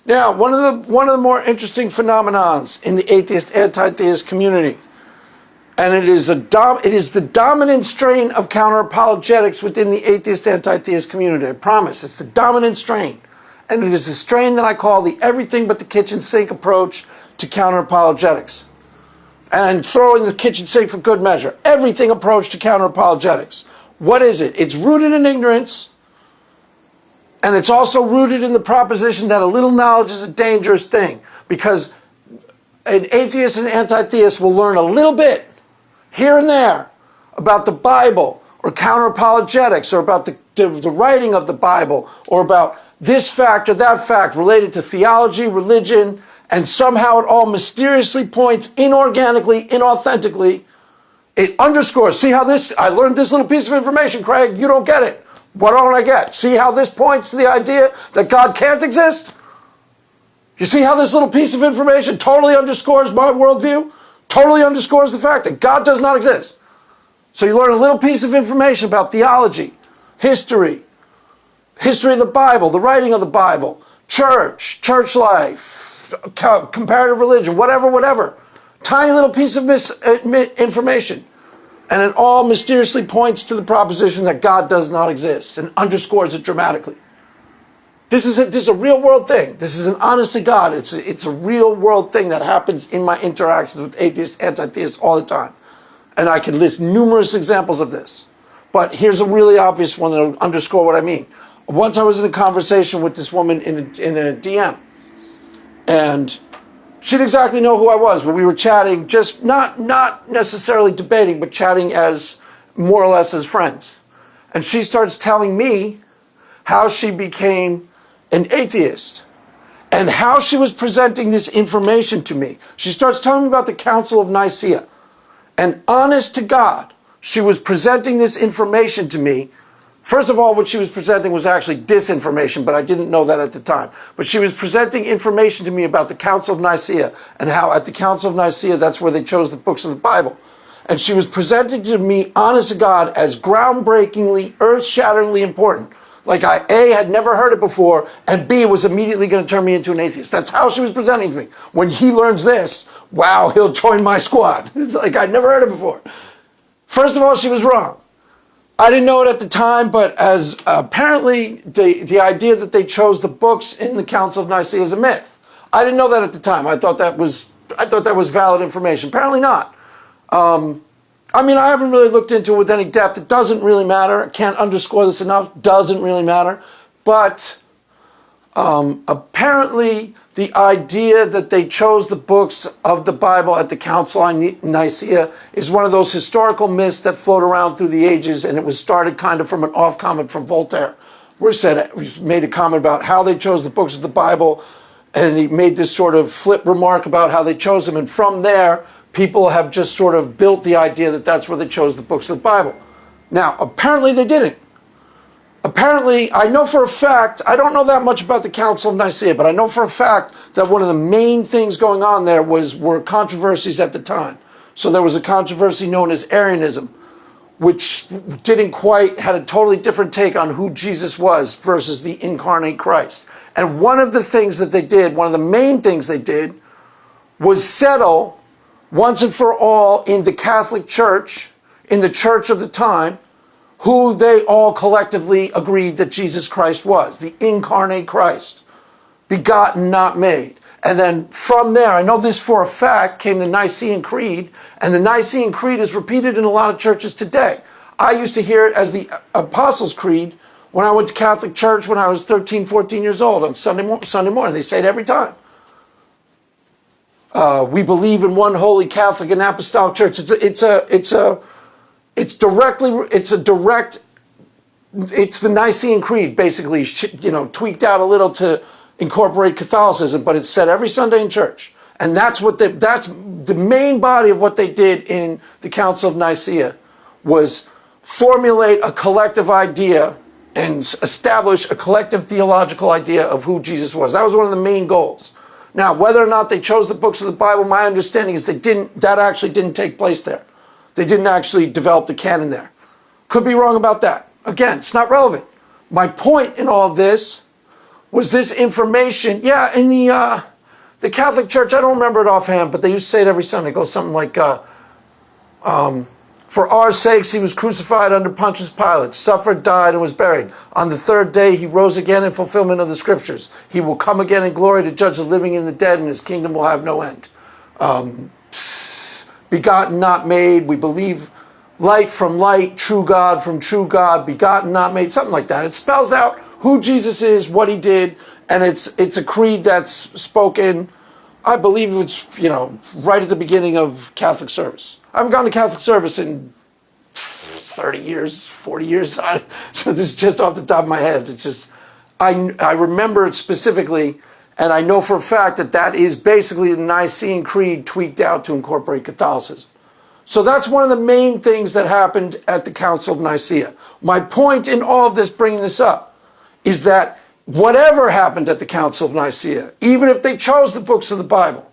Now, one of the more interesting phenomenons in the atheist, anti-theist community, and it is the dominant strain of counter-apologetics within the atheist, anti-theist community. I promise, it's the dominant strain. And it is a strain that I call the everything but the kitchen sink approach to counter-apologetics. And throw in the kitchen sink for good measure. Everything approach to counter-apologetics. What is it? It's rooted in ignorance. And it's also rooted in the proposition that a little knowledge is a dangerous thing, because an atheist and anti-theist will learn a little bit here and there about the Bible or counter-apologetics or about the writing of the Bible or about this fact or that fact related to theology, religion, and somehow it all mysteriously points inorganically, inauthentically. It underscores, see how this, I learned this little piece of information, Craig, you don't get it. What don't I get? See how this points to the idea that God can't exist? You see how this little piece of information totally underscores my worldview? Totally underscores the fact that God does not exist. So you learn a little piece of information about theology, history of the Bible, the writing of the Bible, church life, comparative religion, whatever. Tiny little piece of information. And it all mysteriously points to the proposition that God does not exist and underscores it dramatically. This is a real world thing. This is an honest to God. It's a real world thing that happens in my interactions with atheists, anti-theists all the time. And I can list numerous examples of this. But here's a really obvious one that will underscore what I mean. Once I was in a conversation with this woman in a DM. And she didn't exactly know who I was, but we were chatting, just not necessarily debating, but chatting as more or less as friends. And she starts telling me how she became an atheist and how she was presenting this information to me. She starts telling me about the Council of Nicaea. And honest to God, she was presenting this information to me. First of all, what she was presenting was actually disinformation, but I didn't know that at the time. But she was presenting information to me about the Council of Nicaea and how at the Council of Nicaea, that's where they chose the books of the Bible. And she was presenting to me, honest to God, as groundbreakingly, earth-shatteringly important. Like I, A, had never heard it before, and B, was immediately going to turn me into an atheist. That's how she was presenting to me. When he learns this, wow, he'll join my squad. It's like I'd never heard it before. First of all, she was wrong. I didn't know it at the time, but as apparently the idea that they chose the books in the Council of Nicaea is a myth. I didn't know that at the time. I thought that was valid information. Apparently not. I mean, I haven't really looked into it with any depth. It doesn't really matter. I can't underscore this enough. Doesn't really matter. But apparently the idea that they chose the books of the Bible at the Council of Nicaea is one of those historical myths that float around through the ages, and it was started kind of from an off comment from Voltaire, where he made a comment about how they chose the books of the Bible, and he made this sort of flip remark about how they chose them, and from there, people have just sort of built the idea that that's where they chose the books of the Bible. Now, apparently they didn't. Apparently, I know for a fact, I don't know that much about the Council of Nicaea, but I know for a fact that one of the main things going on there were controversies at the time. So there was a controversy known as Arianism, which had a totally different take on who Jesus was versus the incarnate Christ. And one of the things that they did, one of the main things they did, was settle once and for all in the Catholic Church, in the church of the time, who they all collectively agreed that Jesus Christ was, the incarnate Christ, begotten, not made. And then from there, I know this for a fact, came the Nicene Creed, and the Nicene Creed is repeated in a lot of churches today. I used to hear it as the Apostles' Creed when I went to Catholic church when I was 13, 14 years old on Sunday morning. They say it every time. We believe in one holy Catholic and Apostolic Church. It's the Nicene Creed, basically, tweaked out a little to incorporate Catholicism, but it's said every Sunday in church. And that's the main body of what they did in the Council of Nicaea, was formulate a collective idea and establish a collective theological idea of who Jesus was. That was one of the main goals. Now, whether or not they chose the books of the Bible, my understanding is that actually didn't take place there. They didn't actually develop the canon there. Could be wrong about that. Again, it's not relevant. My point in all of this was this information. Yeah, in the Catholic Church, I don't remember it offhand, but they used to say it every Sunday. It goes something like, for our sakes he was crucified under Pontius Pilate, suffered, died, and was buried. On the third day he rose again in fulfillment of the Scriptures. He will come again in glory to judge the living and the dead, and his kingdom will have no end. Begotten, not made. We believe light from light, true God from true God, begotten, not made, something like that. It spells out who Jesus is, what he did, and it's a creed that's spoken, I believe it's, right at the beginning of Catholic service. I haven't gone to Catholic service in 30 years, 40 years, so this is just off the top of my head. It's just, I remember it specifically, and I know for a fact that that is basically the Nicene Creed tweaked out to incorporate Catholicism. So that's one of the main things that happened at the Council of Nicaea. My point in all of this, bringing this up, is that whatever happened at the Council of Nicaea, even if they chose the books of the Bible,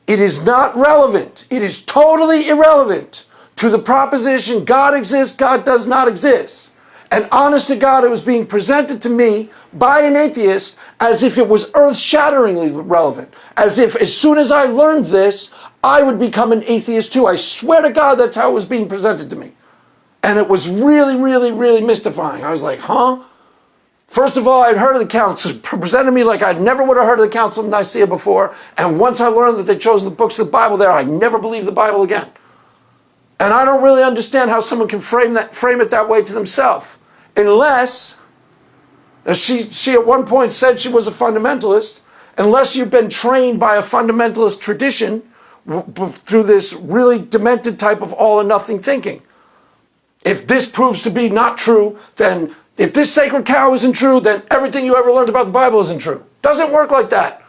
it is not relevant. It is totally irrelevant to the proposition God exists, God does not exist. And honest to God, it was being presented to me by an atheist as if it was earth-shatteringly relevant. As if as soon as I learned this, I would become an atheist too. I swear to God, that's how it was being presented to me. And it was really, really, really mystifying. I was like, huh? First of all, I'd heard of the council, presented me like I never would have heard of the Council of Nicaea before. And once I learned that they chose the books of the Bible there, I never believed the Bible again. And I don't really understand how someone can frame it that way to themselves. Unless, as she at one point said she was a fundamentalist, unless you've been trained by a fundamentalist tradition through this really demented type of all or nothing thinking. If this proves to be not true, then if this sacred cow isn't true, then everything you ever learned about the Bible isn't true. Doesn't work like that.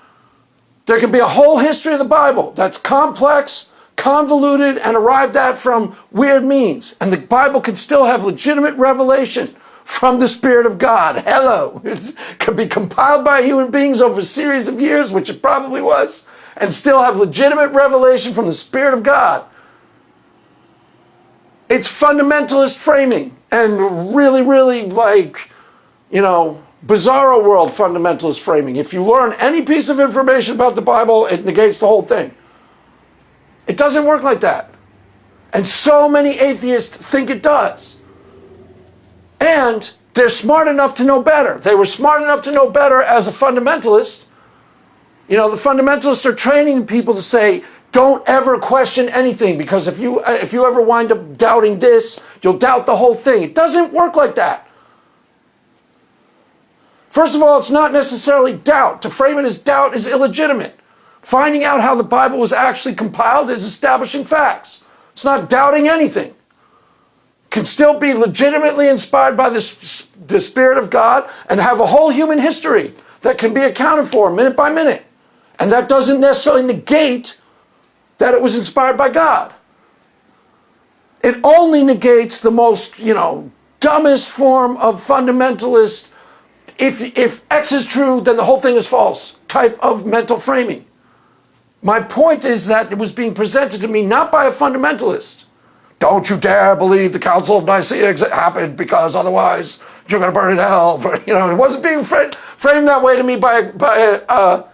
There can be a whole history of the Bible that's complex, convoluted, and arrived at from weird means. And the Bible can still have legitimate revelation from the Spirit of God. Hello. It could be compiled by human beings over a series of years, which it probably was, and still have legitimate revelation from the Spirit of God. It's fundamentalist framing and really, really bizarro world fundamentalist framing. If you learn any piece of information about the Bible, it negates the whole thing. It doesn't work like that. And so many atheists think it does. And they're smart enough to know better. They were smart enough to know better as a fundamentalist. The fundamentalists are training people to say, don't ever question anything, because if you ever wind up doubting this, you'll doubt the whole thing. It doesn't work like that. First of all, it's not necessarily doubt. To frame it as doubt is illegitimate. Finding out how the Bible was actually compiled is establishing facts. It's not doubting anything. Can still be legitimately inspired by the Spirit of God and have a whole human history that can be accounted for minute by minute. And that doesn't necessarily negate that it was inspired by God. It only negates the most, dumbest form of fundamentalist, if X is true, then the whole thing is false, type of mental framing. My point is that it was being presented to me not by a fundamentalist. Don't you dare believe the Council of Nicaea happened, because otherwise you're going to burn in hell. It wasn't being framed that way to me by a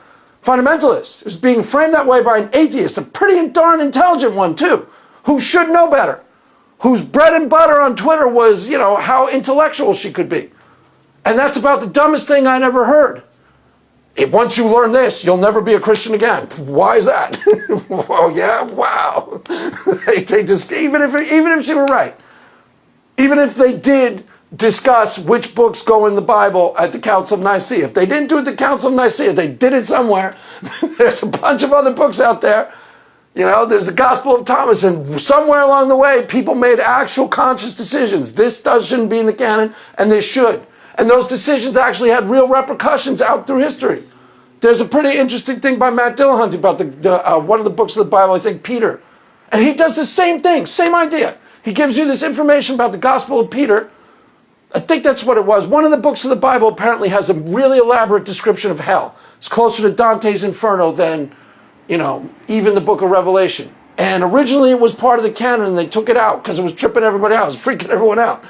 fundamentalist. It was being framed that way by an atheist, a pretty darn intelligent one too, who should know better, whose bread and butter on Twitter was, how intellectual she could be. And that's about the dumbest thing I ever heard. Once you learn this, you'll never be a Christian again. Why is that? Oh yeah, wow. they just even if she were right, even if they did discuss which books go in the Bible at the Council of Nicaea, if they didn't do it at the Council of Nicaea, they did it somewhere. There's a bunch of other books out there. There's the Gospel of Thomas, and somewhere along the way, people made actual conscious decisions. This shouldn't be in the canon, and this should. And those decisions actually had real repercussions out through history. There's a pretty interesting thing by Matt Dillahunty about one of the books of the Bible, I think Peter. And he does the same thing, same idea. He gives you this information about the Gospel of Peter. I think that's what it was. One of the books of the Bible apparently has a really elaborate description of hell. It's closer to Dante's Inferno than, even the book of Revelation. And originally it was part of the canon, and they took it out because it was tripping everybody out. It was freaking everyone out.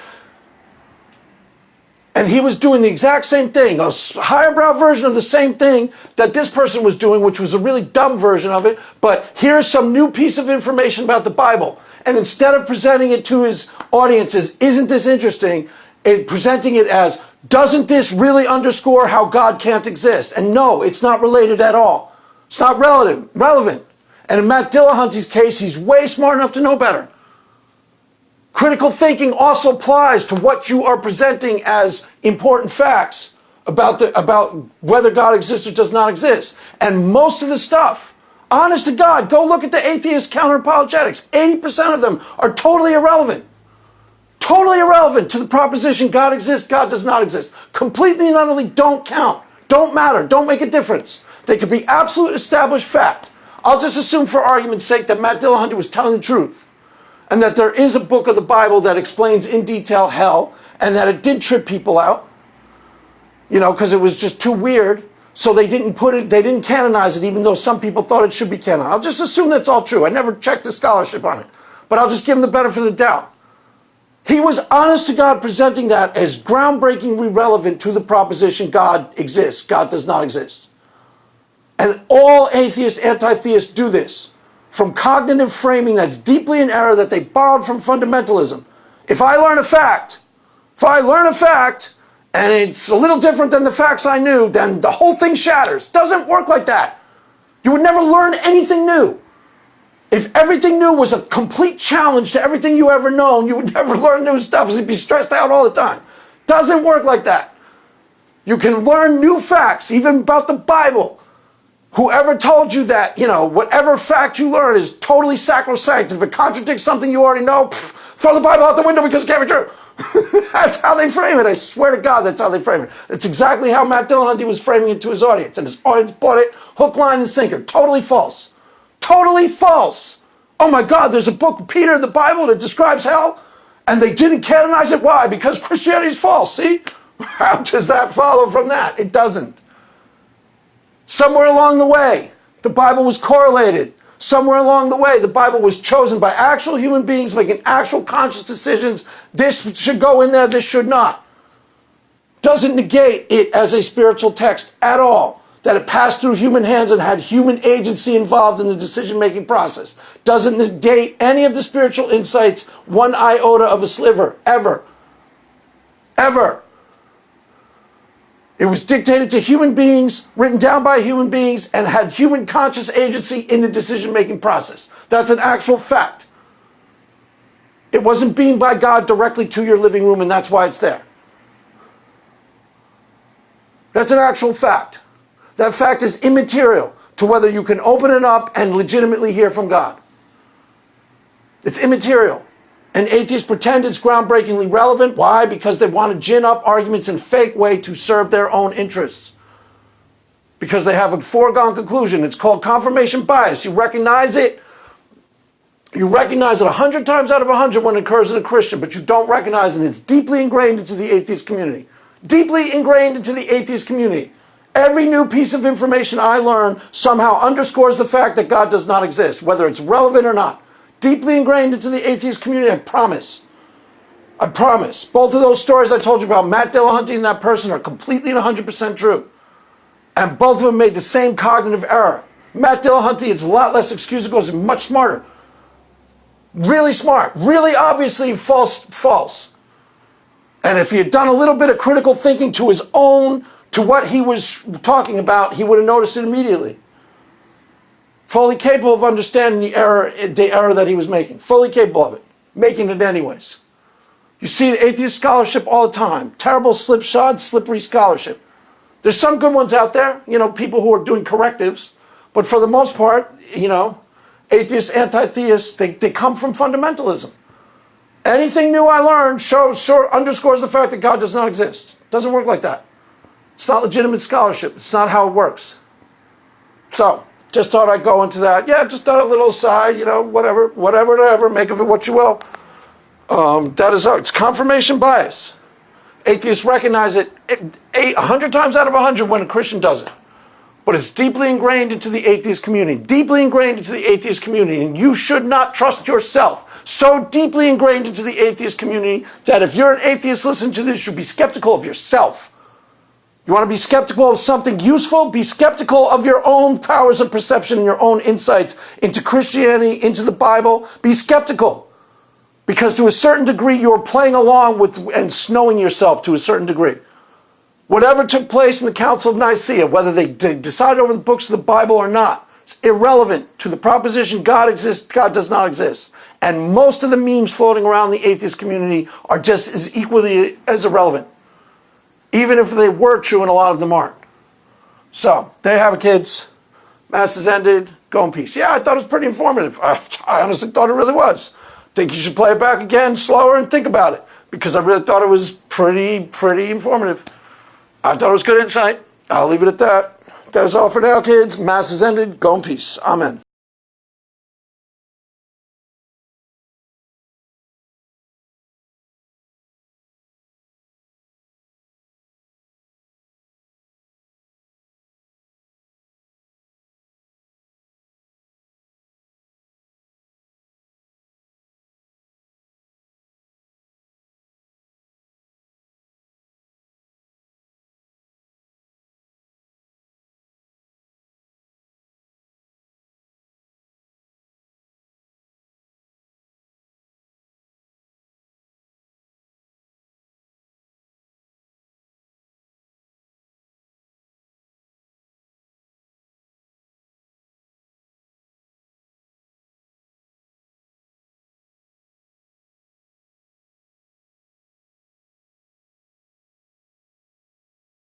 And And he was doing the exact same thing, a higher brow version of the same thing that this person was doing, which was a really dumb version of it. But here's some new piece of information about the Bible. And instead of presenting it to his audience as, isn't this interesting, presenting it as, doesn't this really underscore how God can't exist? And no, it's not related at all. It's not relevant. And in Matt Dillahunty's case, he's way smart enough to know better. Critical thinking also applies to what you are presenting as important facts about whether God exists or does not exist. And most of the stuff, honest to God, go look at the atheist counter-apologetics. 80% of them are totally irrelevant. Totally irrelevant to the proposition God exists, God does not exist. Completely and utterly don't count, don't matter, don't make a difference. They could be absolute established fact. I'll just assume for argument's sake that Matt Dillahunty was telling the truth, and that there is a book of the Bible that explains in detail hell, and that it did trip people out, because it was just too weird, so they didn't canonize it, even though some people thought it should be canonized. I'll just assume that's all true. I never checked the scholarship on it, but I'll just give him the benefit of the doubt. He was honest to God presenting that as groundbreakingly relevant to the proposition God exists, God does not exist. And all atheists, anti-theists do this. From cognitive framing that's deeply in error that they borrowed from fundamentalism. If I learn a fact, and it's a little different than the facts I knew, then the whole thing shatters. Doesn't work like that. You would never learn anything new. If everything new was a complete challenge to everything you ever known, you would never learn new stuff. You'd be stressed out all the time. Doesn't work like that. You can learn new facts, even about the Bible. Whoever told you that, whatever fact you learn is totally sacrosanct. If it contradicts something you already know, throw the Bible out the window because it can't be true. That's how they frame it. I swear to God, that's how they frame it. That's exactly how Matt Dillahunty was framing it to his audience. And his audience bought it hook, line, and sinker. Totally false. Totally false. Oh my God, there's a book of Peter in the Bible that describes hell, and they didn't canonize it. Why? Because Christianity is false. See? How does that follow from that? It doesn't. Somewhere along the way, the Bible was correlated. Somewhere along the way, the Bible was chosen by actual human beings making actual conscious decisions. This should go in there, this should not. Doesn't negate it as a spiritual text at all. That it passed through human hands and had human agency involved in the decision-making process. Doesn't negate any of the spiritual insights, one iota of a sliver, ever. Ever. It was dictated to human beings, written down by human beings, and had human conscious agency in the decision-making process. That's an actual fact. It wasn't beamed by God directly to your living room, and that's why it's there. That's an actual fact. That fact is immaterial to whether you can open it up and legitimately hear from God. It's immaterial. And atheists pretend it's groundbreakingly relevant. Why? Because they want to gin up arguments in a fake way to serve their own interests. Because they have a foregone conclusion. It's called confirmation bias. You recognize it. You recognize it 100 times out of 100 when it occurs in a Christian, but you don't recognize it. It's deeply ingrained into the atheist community. Deeply ingrained into the atheist community. Every new piece of information I learn somehow underscores the fact that God does not exist, whether it's relevant or not. Deeply ingrained into the atheist community, I promise. I promise. Both of those stories I told you about, Matt Dillahunty and that person, are completely and 100% true. And both of them made the same cognitive error. Matt Dillahunty is a lot less excusable, he's much smarter. Really smart. Really obviously false. And if he had done a little bit of critical thinking to his own, to what he was talking about, he would have noticed it immediately. Fully capable of understanding the error that he was making. Fully capable of it. Making it anyways. You see in atheist scholarship all the time. Terrible slipshod, slippery scholarship. There's some good ones out there, people who are doing correctives. But for the most part, atheists, anti-theists, they come from fundamentalism. Anything new I learned underscores the fact that God does not exist. It doesn't work like that. It's not legitimate scholarship. It's not how it works. So, just thought I'd go into that. Yeah, just thought a little aside, whatever, make of it what you will. That is it's confirmation bias. Atheists recognize it 100 times out of 100 when a Christian does it. but it's deeply ingrained into the atheist community, deeply ingrained into the atheist community, and you should not trust yourself. So deeply ingrained into the atheist community that if you're an atheist listening to this, you should be skeptical of yourself. You want to be skeptical of something useful? Be skeptical of your own powers of perception and your own insights into Christianity, into the Bible. Be skeptical. Because to a certain degree, you're playing along with and snowing yourself to a certain degree. Whatever took place in the Council of Nicaea, whether they decided over the books of the Bible or not, it's irrelevant to the proposition God exists, God does not exist. And most of the memes floating around the atheist community are just as equally as irrelevant. Even if they were true, and a lot of them aren't. So, there you have it, kids. Mass has ended. Go in peace. Yeah, I thought it was pretty informative. I honestly thought it really was. Think you should play it back again, slower, and think about it. Because I really thought it was pretty informative. I thought it was good insight. I'll leave it at that. That's all for now, kids. Mass has ended. Go in peace. Amen.